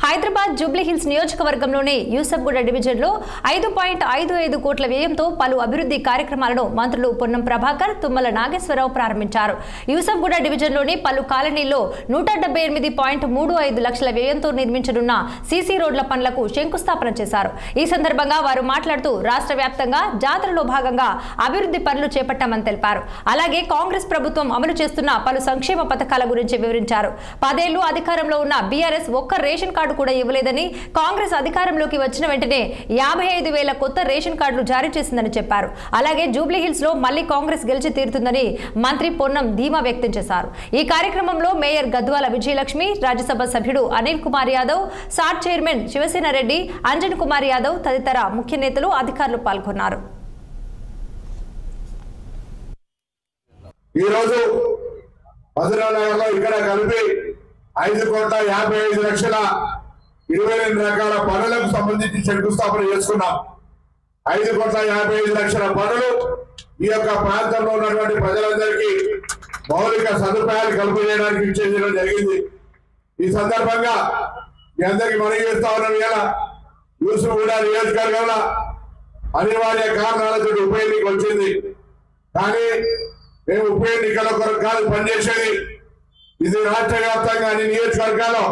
Hyderabad Jubilee hills నియోజకవర్గంలోని యూసఫ్గూడ డివిజన్లో 5.55 కోట్ల వ్యయంతో పలు అభివృద్ధి కార్యక్రమాలను మంత్రులు పొన్నం ప్రభాకర్, తుమ్మల నాగేశ్వరరావు ప్రారంభించారు. యూసఫ్గూడ డివిజన్లోని పలు కాలనీల్లో 178.35 లక్షల వ్యయంతో నిర్మించనున్న సీసీ రోడ్ల పనులకు శంకుస్థాపన చేశారు. ఈ సందర్భంగా వారు మాట్లాడుతూ రాష్ట్ర వ్యాప్తంగా జాతరలో భాగంగా అభివృద్ధి పనులు చేపట్టామని తెలిపారు. అలాగే కాంగ్రెస్ ప్రభుత్వం అమలు చేస్తున్న పలు సంక్షేమ పథకాల గురించి వివరించారు. 10 ఏళ్లు అధికారంలో ఉన్న బీఆర్ఎస్ ఒక్క రేషన్ కార్డు కూడా ఇవ్వలేదని, కాంగ్రెస్ అధికారంలోకి వచ్చిన వెంటనే 55,000 కొత్త రేషన్ కార్డులు జారీ చేసిందని చెప్పారు. అలాగే జూబ్లీ హిల్స్ లో మళ్లీ కాంగ్రెస్ గెలిచి తీరుతుందని మంత్రి పొన్నం ధీమా వ్యక్తం చేశారు. ఈ కార్యక్రమంలో మేయర్ గద్వాల విజయలక్ష్మి, రాజ్యసభ సభ్యుడు అనిల్ కుమార్ యాదవ్, సాట్ చైర్మన్ శివసేన రెడ్డి, అంజన్ కుమార్ యాదవ్ తదితర ముఖ్య నేతలు, అధికారులు పాల్గొన్నారు. ఇక్కడ కలిపి 5,55,28 రకాల పనులకు సంబంధించి శంకుస్థాపన చేసుకున్నాం. 5,55,00,000 పనులు ఈ యొక్క ప్రాంతంలో ఉన్నటువంటి ప్రజలందరికీ మౌలిక సదుపాయాలు కల్పించడానికి ఇచ్చేయడం జరిగింది. ఈ సందర్భంగా మీ అందరికీ మనవి చేస్తా ఉన్నాం. ఇలా యూసుఫ్గూడ నియోజకవర్గంలో అనివార్య కారణాలతో ఉప ఎన్నిక వచ్చింది. కానీ మేము ఉప ఎన్నికల కొరకు కాదు పనిచేసేది. ఇది రాష్ట్ర వ్యాప్తంగా అన్ని నియోజకవర్గాల్లో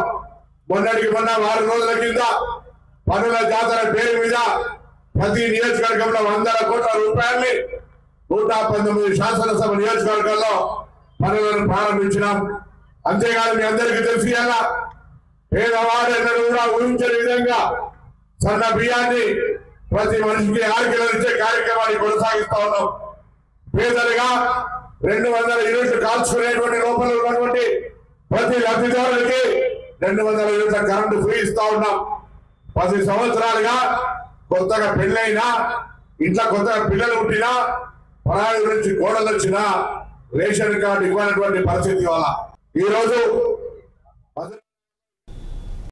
మొన్నటికి మొన్న 6 రోజుల కింద పనుల జాతర పేరు మీద ప్రతి నియోజకవర్గంలో 100 కోట్ల రూపాయల్ని 119 శాసనసభ నియోజకవర్గాల్లో పనులను ప్రారంభించినాం. అంతేకాదు మీ అందరికీ తెలిసి అలా పేదవాడు ఎన్నడూ కూడా ఊహించని విధంగా సన్న బియ్యాన్ని ప్రతి మనిషికి 6 కిలోలు ఇచ్చే కార్యక్రమాన్ని కొనసాగిస్తా ఉన్నాం. పేదలుగా 200 యూనిట్లు కాల్చుకునేటువంటి లోపల ఉన్నటువంటి ప్రతి లబ్ధిదారులకి 200 యూనిట్ల కరెంటు ఫ్రీ ఇస్తా ఉన్నాం. 10 సంవత్సరాలుగా కొత్తగా పెళ్ళైనా, ఇంట్లో కొత్తగా పిల్లలు పుట్టినా, పరాయి నుంచి కోడలు వచ్చినా రేషన్ కార్డు ఇవ్వనటువంటి పరిస్థితి వల్ల ఈరోజు